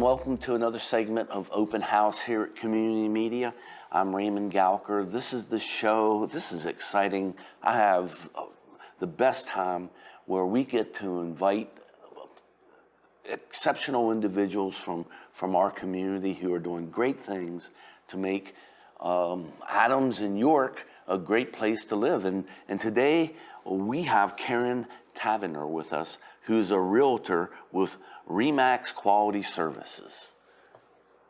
welcome to another segment of Open House here at Community Media. I'm Raymond Galker. This is the show. This is exciting. I have the best time where we get to invite exceptional individuals from our community who are doing great things to make Adams and York a great place to live. And today we have Karen Tavenner with us, who's a realtor with Remax Quality Services.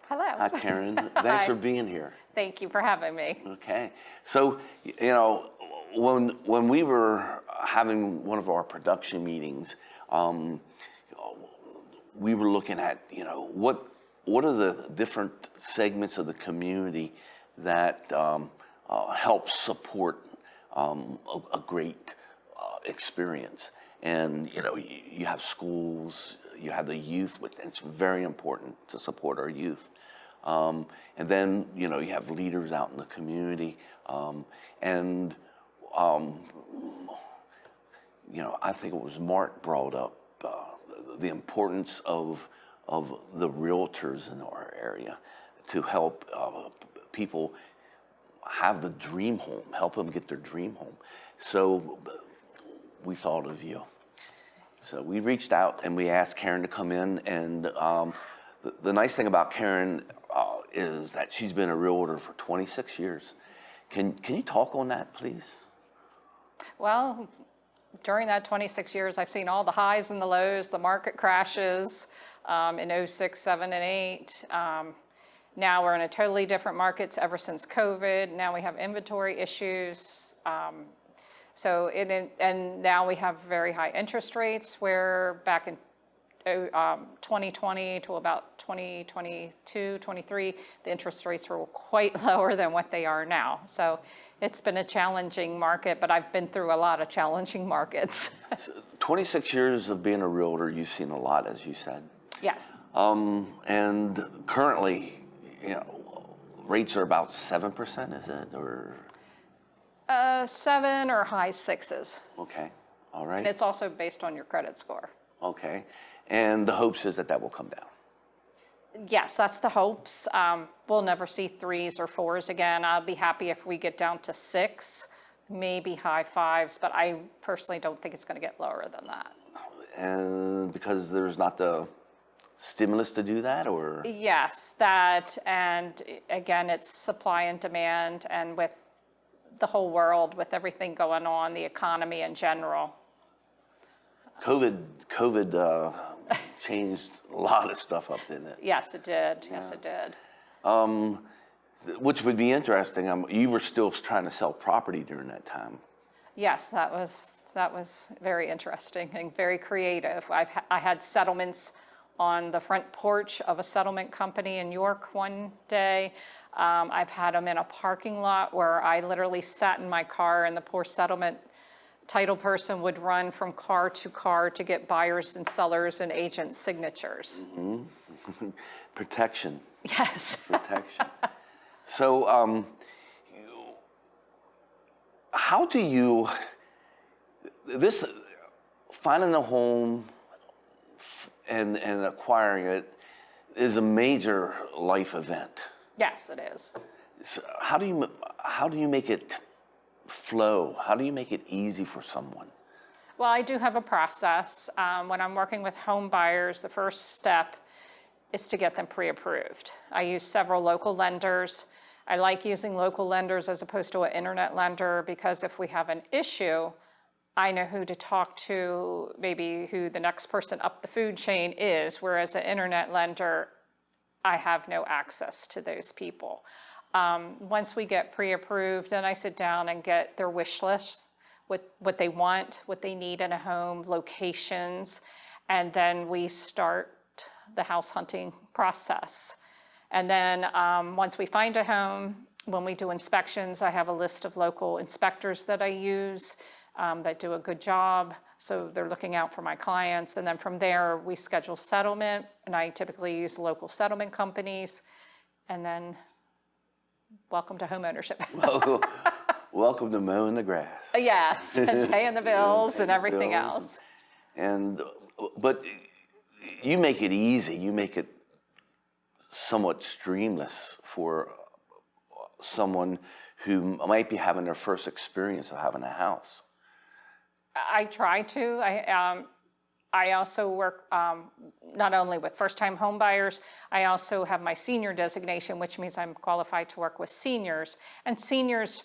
Hello. Hi, Karen. Thanks for being here. Thank you for having me. Okay. So, you know, when we were having one of our production meetings, we were looking at, you know, what are the different segments of the community that help support a great experience. And, you know, you have schools, you have the youth, and it's very important to support our youth. And then, you know, you have leaders out in the community. You know, I think it was Mark brought up the importance of the realtors in our area to help people have the dream home, help them get their dream home. So we thought of you. So we reached out and we asked Karen to come in, and the nice thing about Karen is that she's been a realtor for 26 years. Can you talk on that, please? Well, during that 26 years, I've seen all the highs and the lows, the market crashes in 06, 7, and 8. Now we're in a totally different markets ever since COVID. Now we have inventory issues. And now we have very high interest rates, where back in 2020 to about 2022, 23, the interest rates were quite lower than what they are now. So it's been a challenging market, but I've been through a lot of challenging markets. 26 years of being a realtor, you've seen a lot, as you said. Yes. And currently, you know, rates are about 7%, is it, or? 7 or high 6s. Okay, all right. And it's also based on your credit score. Okay, and the hopes is that will come down. Yes, that's the hopes. We'll never see 3s or 4s again. I'll be happy if we get down to 6, maybe high 5s, but I personally don't think it's going to get lower than that. And because there's not the stimulus to do that, or? Yes, that, and again, it's supply and demand, and with the whole world, with everything going on, the economy in general. COVID changed a lot of stuff up, didn't it? Yes, it did. Yeah. Yes, it did. Which would be interesting. You were still trying to sell property during that time. Yes, that was very interesting and very creative. I had settlements on the front porch of a settlement company in York one day. I've had them in a parking lot where I literally sat in my car, and the poor settlement title person would run from car to get buyers and sellers and agents' signatures. Mm-hmm. Protection. Yes. Protection. So how do you, finding a home and acquiring it is a major life event. Yes, it is. So how do you make it flow? How do you make it easy for someone? Well, I do have a process. When I'm working with home buyers, the first step is to get them pre-approved. I use several local lenders. I like using local lenders as opposed to an internet lender, because if we have an issue, I know who to talk to, maybe who the next person up the food chain is, whereas an internet lender, I have no access to those people. Once we get pre-approved, then I sit down and get their wish lists, what they want, what they need in a home, locations, and then we start the house hunting process. And then once we find a home, when we do inspections, I have a list of local inspectors that I use that do a good job. So they're looking out for my clients. And then from there, we schedule settlement. And I typically use local settlement companies. And then welcome to home ownership. Welcome to mowing the grass. Yes, and paying the bills and everything else. But you make it easy. You make it somewhat streamless for someone who might be having their first experience of having a house? I try to. I also work not only with first-time home buyers, I also have my senior designation, which means I'm qualified to work with seniors. And seniors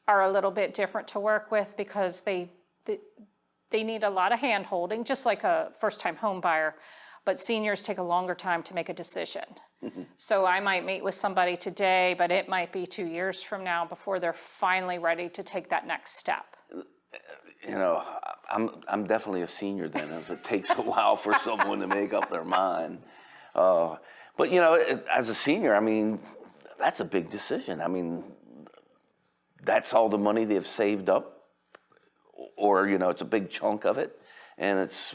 are a little bit different to work with because they need a lot of hand-holding, just like a first-time home buyer, but seniors take a longer time to make a decision. So I might meet with somebody today, but it might be 2 years from now before they're finally ready to take that next step. You know, I'm definitely a senior then, if it takes a while for someone to make up their mind. But you know, as a senior, I mean, that's a big decision. I mean, that's all the money they've saved up, or you know, it's a big chunk of it, and it's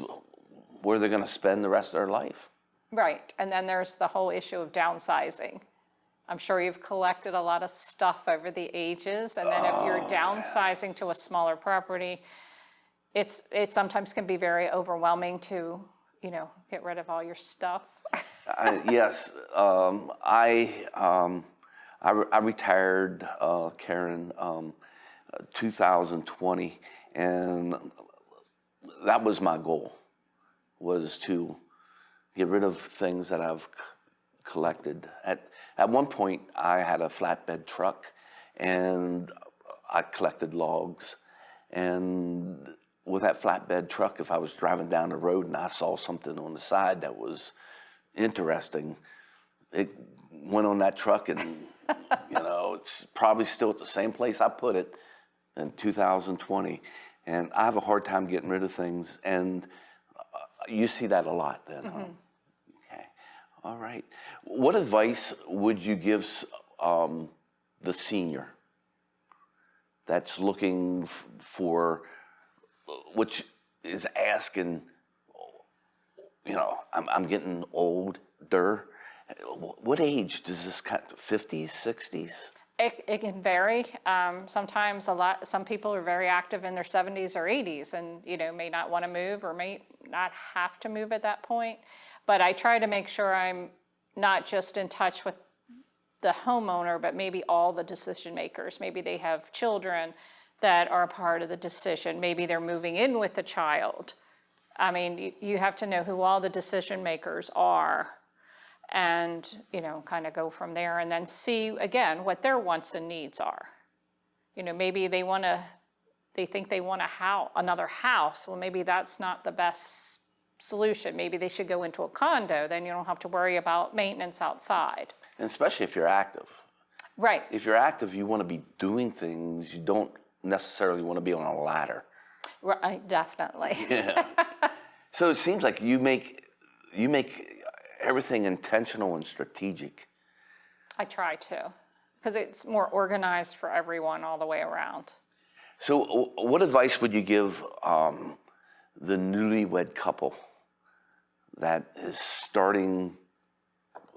where they're going to spend the rest of their life. Right, and then there's the whole issue of downsizing. I'm sure you've collected a lot of stuff over the ages, and then if you're downsizing to a smaller property, it sometimes can be very overwhelming to, you know, get rid of all your stuff. Yes, I retired, Karen, 2020, and that was my goal, was to get rid of things that I've collected. At one point, I had a flatbed truck, and I collected logs. And with that flatbed truck, if I was driving down the road and I saw something on the side that was interesting, it went on that truck, and you know, it's probably still at the same place I put it in 2020. And I have a hard time getting rid of things, and you see that a lot then. Huh? Okay, all right. What advice would you give the senior that's looking for, which is asking, you know, I'm getting older. What age does this kind of 50s, 60s? It can vary. Sometimes some people are very active in their 70s or 80s and, you know, may not want to move or may not have to move at that point. But I try to make sure I'm not just in touch with the homeowner, but maybe all the decision makers. Maybe they have children that are a part of the decision. Maybe they're moving in with a child. I mean, you have to know who all the decision makers are, and you know, kind of go from there, and then see again what their wants and needs are. You know, maybe they think they want another house. Well, maybe that's not the best solution. Maybe they should go into a condo. Then you don't have to worry about maintenance outside. And especially if you're active. Right. If you're active, you want to be doing things. You don't necessarily want to be on a ladder. Right. Definitely. Yeah. So it seems like you make everything intentional and strategic. I try to, because it's more organized for everyone all the way around. So what advice would you give the newlywed couple that is starting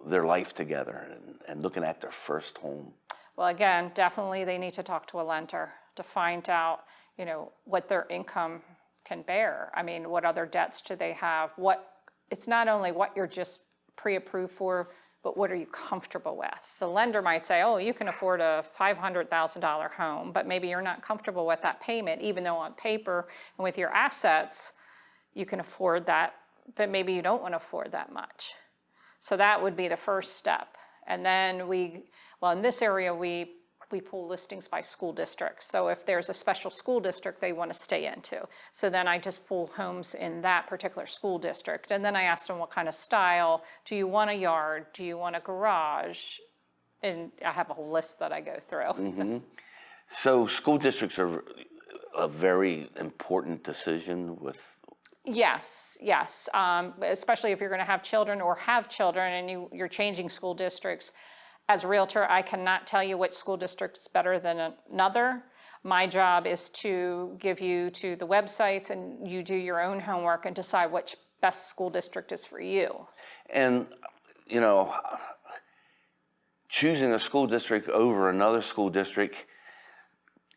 their life together and looking at their first home? Well, again, definitely they need to talk to a lender to find out, you know, what their income can bear. I mean, what other debts do they have? It's not only what you're just pre-approved for, but what are you comfortable with? The lender might say, oh, you can afford a $500,000 home, but maybe you're not comfortable with that payment, even though on paper and with your assets, you can afford that, but maybe you don't want to afford that much. So that would be the first step. And then in this area, we pull listings by school districts. So if there's a special school district they want to stay into, so then I just pull homes in that particular school district. And then I ask them what kind of style. Do you want a yard? Do you want a garage? And I have a whole list that I go through. Mm-hmm. So school districts are a very important decision with... Yes, especially if you're going to have children or have children and you're changing school districts. As a realtor, I cannot tell you which school district is better than another. My job is to give you to the websites, and you do your own homework and decide which best school district is for you. And, you know, choosing a school district over another school district,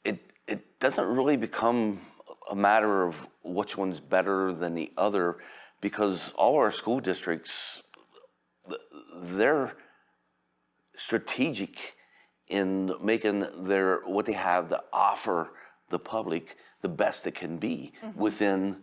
it doesn't really become a matter of which one's better than the other, because all our school districts, they're strategic in making what they have to offer the public the best it can be within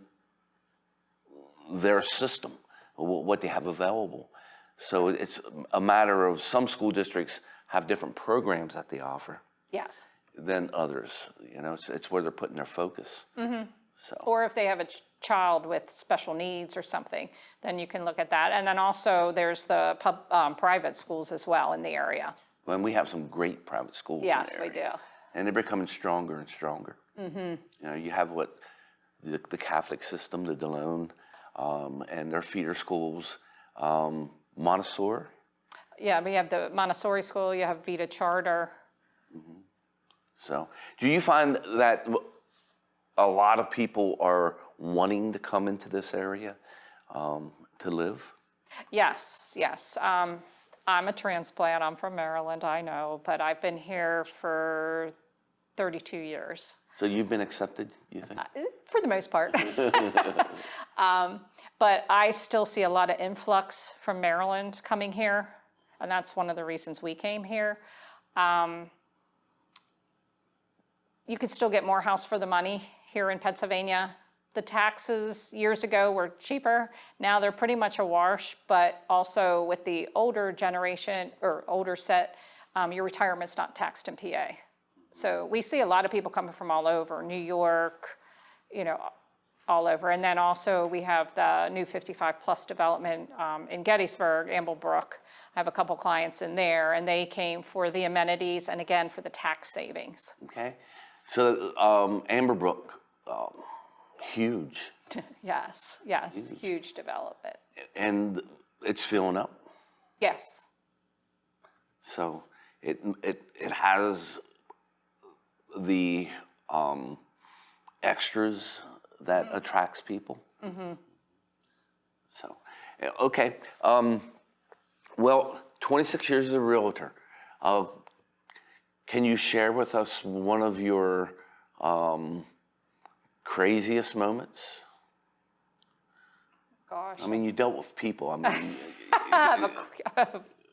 their system, what they have available. So it's a matter of some school districts have different programs that they offer Yes. than others. You know, it's where they're putting their focus. So Or if they have a child with special needs or something, then you can look at that. And then also there's the private schools as well in the area. and we have some great private schools. Yes, in the we do. area, and they're becoming stronger and stronger. You know, you have the Catholic system, the Delone, and their feeder schools, Montessori. Yeah, we have the Montessori school, you have Vita Charter. So, do you find that a lot of people are wanting to come into this area to live? Yes, yes. I'm a transplant, I'm from Maryland, I know, but I've been here for 32 years. So you've been accepted, you think? For the most part. But I still see a lot of influx from Maryland coming here, and that's one of the reasons we came here. You could still get more house for the money here in Pennsylvania. The taxes years ago were cheaper. Now they're pretty much a wash, but also with the older generation or older set, your retirement's not taxed in PA. So we see a lot of people coming from all over, New York, you know, all over. And then also we have the new 55 plus development in Gettysburg, Amblebrook. I have a couple clients in there, and they came for the amenities and again for the tax savings. Okay. So Amberbrook, huge. Yes, yes, huge development. And it's filling up. Yes, So it has the extras that attracts people. So, okay. Well, 26 years as a realtor. Can you share with us one of your craziest moments? gosh. I mean, you dealt with people. I mean,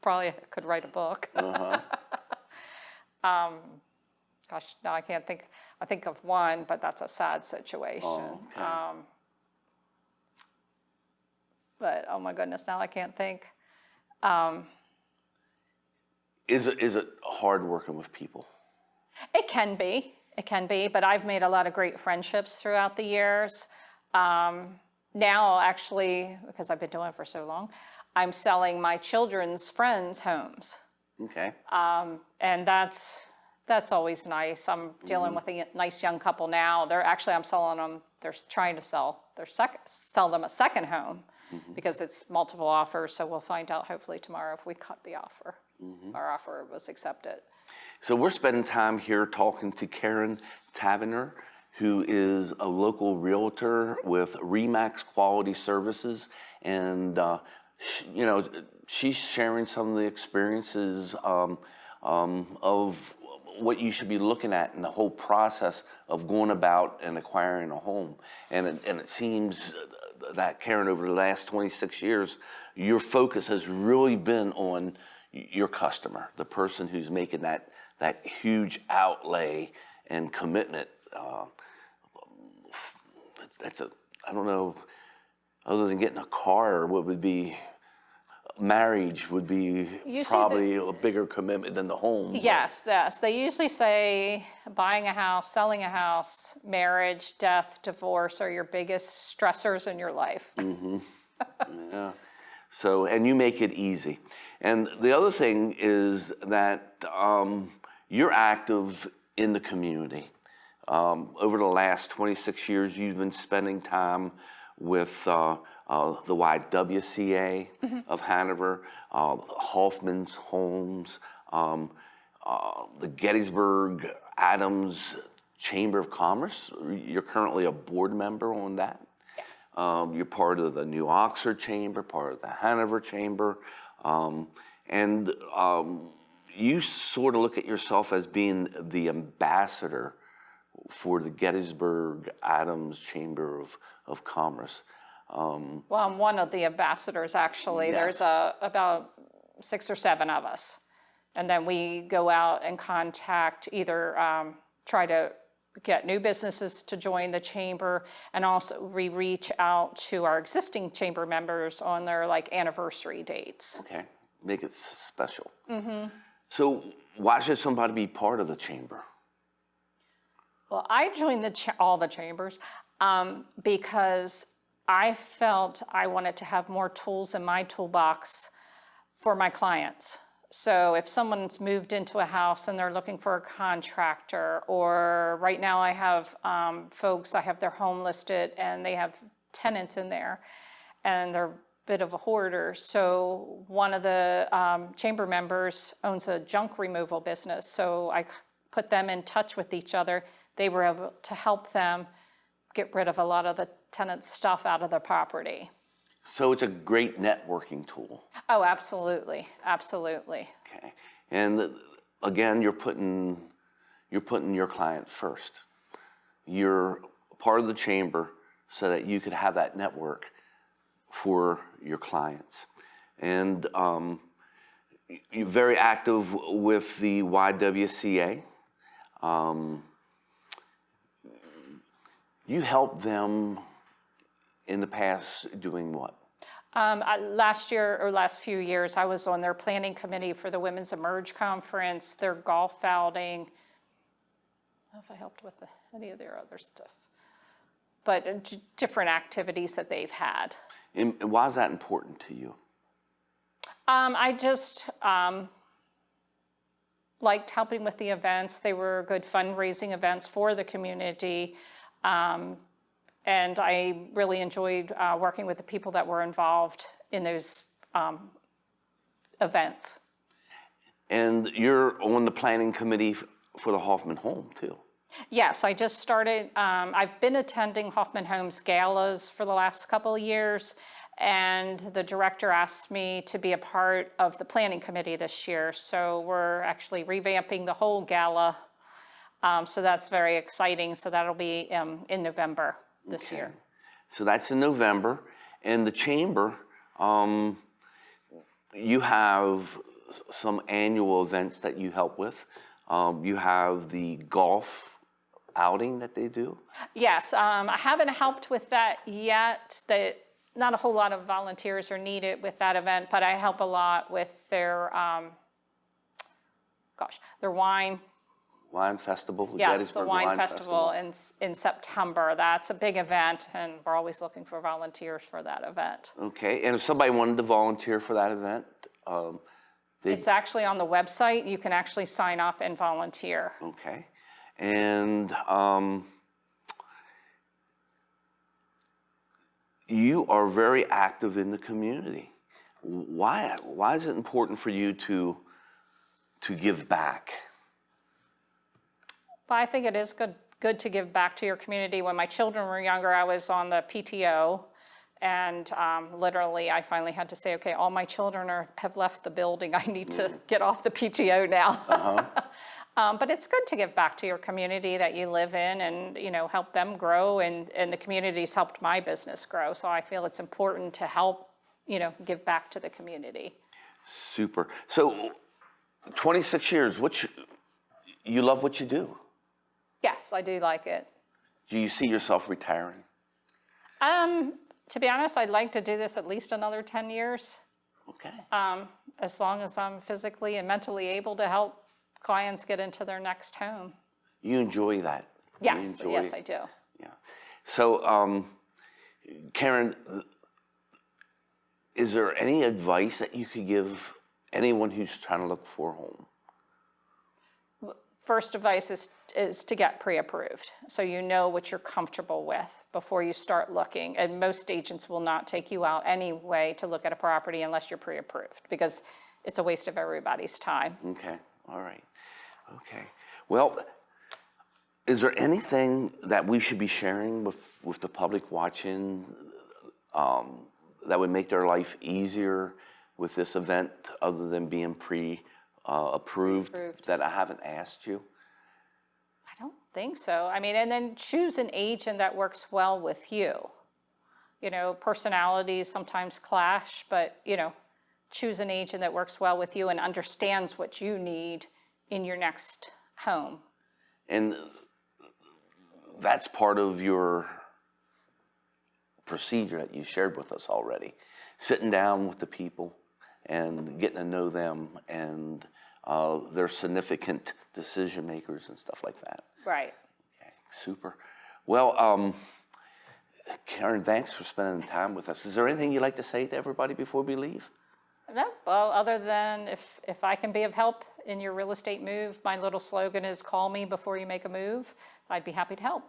Probably could write a book. Gosh, no, I can't think. I think of one, but that's a sad situation. Oh, okay. But oh my goodness, now I can't think. Is it hard working with people? It can be, but I've made a lot of great friendships throughout the years. Now, actually, because I've been doing it for so long, I'm selling my children's friends' homes. Okay. And that's always nice. I'm dealing with a nice young couple now. I'm selling them, they're trying to sell them a second home because it's multiple offers. So we'll find out hopefully tomorrow if we cut the offer. Our offer was accepted. So we're spending time here talking to Karen Tavenner, who is a local realtor with Remax Quality Services. And, she's sharing some of the experiences of what you should be looking at in the whole process of going about and acquiring a home. And it seems that, Karen, over the last 26 years, your focus has really been on your customer, the person who's making that huge outlay and commitment. I don't know, other than getting a car, what would be, marriage would be probably a bigger commitment than the home. Yes. They usually say buying a house, selling a house, marriage, death, divorce are your biggest stressors in your life. Yeah. So, and you make it easy. And the other thing is that you're active in the community. Over the last 26 years, you've been spending time with the YWCA of Hanover, Hoffman's Homes, the Gettysburg Adams Chamber of Commerce. You're currently a board member on that. Yes. You're part of the New Oxford Chamber, part of the Hanover Chamber, and you sort of look at yourself as being the ambassador for the Gettysburg Adams Chamber of Commerce. Well, I'm one of the ambassadors, actually. Yes. There's about 6 or 7 of us. And then we go out and contact either try to get new businesses to join the chamber, and also we reach out to our existing chamber members on their like anniversary dates. Okay, make it special. So why should somebody be part of the chamber? Well, I joined all the chambers because I felt I wanted to have more tools in my toolbox for my clients. So if someone's moved into a house and they're looking for a contractor, or right now I have folks, I have their home listed and they have tenants in there and they're a bit of a hoarder. So one of the chamber members owns a junk removal business. So I put them in touch with each other. They were able to help them get rid of a lot of the tenants' stuff out of their property. So it's a great networking tool. Oh, absolutely, absolutely. Okay, and again, you're putting your client first. You're part of the chamber so that you could have that network for your clients. And you're very active with the YWCA. You helped them in the past doing what? Last year, or last few years, I was on their planning committee for the Women's Emerge Conference, their golf outing. I don't know if I helped with any of their other stuff, but different activities that they've had. And why is that important to you? I just liked helping with the events. They were good fundraising events for the community. And I really enjoyed working with the people that were involved in those events. And you're on the planning committee for the Hoffman home too. Yes, I just started. I've been attending Hoffman Homes galas for the last couple of years, and the director asked me to be a part of the planning committee this year. So we're actually revamping the whole gala. So that's very exciting. So that'll be in November this year. So that's in November. And the chamber, you have some annual events that you help with. You have the golf outing that they do? Yes, I haven't helped with that yet. Not a whole lot of volunteers are needed with that event, but I help a lot with their, their wine. Wine festival, Yeah, Gettysburg the wine festival in September. That's a big event, and we're always looking for volunteers for that event. Okay, and if somebody wanted to volunteer for that event, it's actually on the website. You can actually sign up and volunteer. Okay, and you are very active in the community. Why is it important for you to give back? Well, I think it is good to give back to your community. When my children were younger, I was on the PTO, and literally I finally had to say, okay, all my children have left the building. I need to get off the PTO now. But it's good to give back to your community that you live in, and help them grow, and the community's helped my business grow. So I feel it's important to help give back to the community. Super. So 26 years, you love what you do? Yes, I do like it. Do you see yourself retiring? To be honest, I'd like to do this at least another 10 years. Okay. As long as I'm physically and mentally able to help clients get into their next home. You enjoy that? Yes, yes, I do. Yeah. So, Karen, is there any advice that you could give anyone who's trying to look for a home? First advice is to get pre-approved, so you know what you're comfortable with before you start looking. And most agents will not take you out anyway to look at a property unless you're pre-approved, because it's a waste of everybody's time. Okay, all right. Okay. Well, is there anything that we should be sharing with the public watching that would make their life easier with this event, other than being approved that I haven't asked you? I don't think so. I mean, and then choose an agent that works well with you. Personalities sometimes clash, but choose an agent that works well with you and understands what you need in your next home. And that's part of your procedure that you shared with us already. Sitting down with the people and getting to know them and their significant decision makers and stuff like that. Right. Okay, super. Well, Karen, thanks for spending the time with us. Is there anything you'd like to say to everybody before we leave? No, well, other than if I can be of help in your real estate move, my little slogan is call me before you make a move. I'd be happy to help.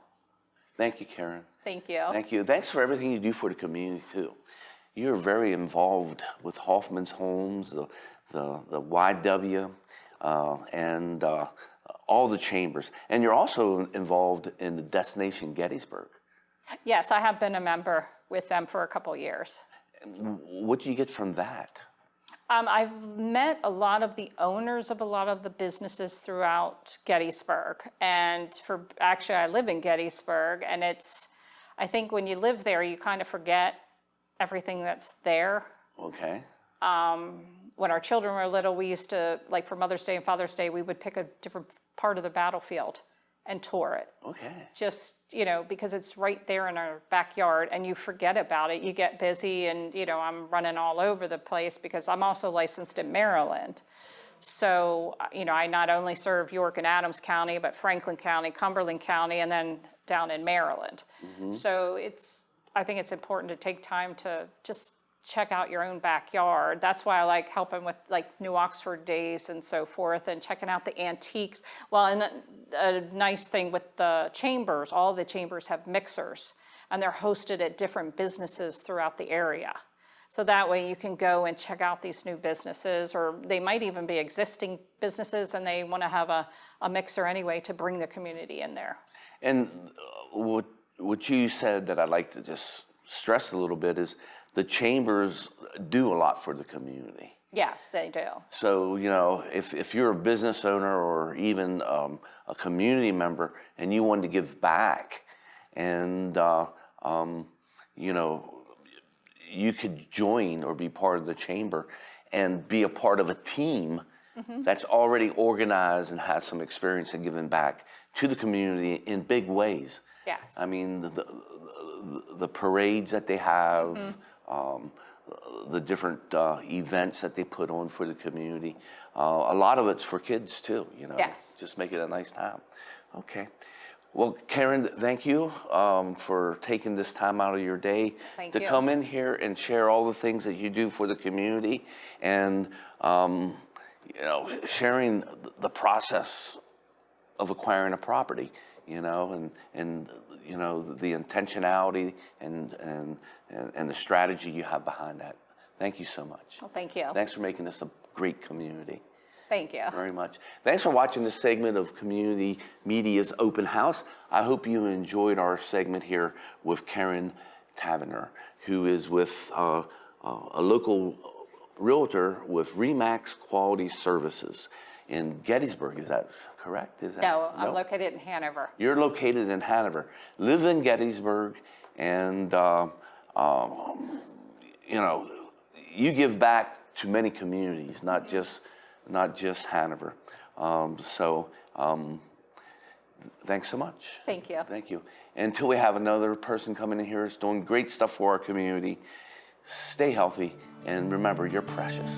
Thank you, Karen. Thank you. Thank you. Thanks for everything you do for the community, too. You're very involved with Hoffman's Homes, the YW, and all the chambers. And you're also involved in the Destination Gettysburg. Yes, I have been a member with them for a couple of years. What do you get from that? I've met a lot of the owners of a lot of the businesses throughout Gettysburg. And actually, I live in Gettysburg, and I think when you live there, you kind of forget everything that's there. Okay. When our children were little, we used to, like for Mother's Day and Father's Day, we would pick a different part of the battlefield and tour it. Okay. Just, because it's right there in our backyard and you forget about it. You get busy and, I'm running all over the place because I'm also licensed in Maryland. So, I not only serve York and Adams County, but Franklin County, Cumberland County, and then down in Maryland. Mm-hmm. So I think it's important to take time to just check out your own backyard. That's why I like helping with like New Oxford Days and so forth and checking out the antiques. Well, and a nice thing with the chambers, all the chambers have mixers and they're hosted at different businesses throughout the area. So that way you can go and check out these new businesses, or they might even be existing businesses and they want to have a mixer anyway to bring the community in there. And what you said that I'd like to just stress a little bit is the chambers do a lot for the community. Yes, they do. So, if you're a business owner or even a community member and you want to give back and, you could join or be part of the chamber and be a part of a team mm-hmm. that's already organized and has some experience in giving back to the community in big ways. Yes. I mean, the parades that they have, mm-hmm. The different events that they put on for the community. A lot of it's for kids too, Yes. Just make it a nice time. Okay. Well, Karen, thank you for taking this time out of your day to come in here and share all the things that you do for the community and, sharing the process of acquiring a property, and the intentionality and the strategy you have behind that. Thank you so much. Well, thank you. Thanks for making this a great community. Thank you. Very much. Thanks for watching this segment of Community Media's Open House. I hope you enjoyed our segment here with Karen Tavenner, who is with a local realtor with Remax Quality Services in Gettysburg. Is that correct? No, I'm located in Hanover. You're located in Hanover. Live in Gettysburg, and you give back to many communities, not just Hanover. Thanks so much. Thank you. Thank you. Until we have another person coming in here who's doing great stuff for our community, stay healthy, and remember, you're precious.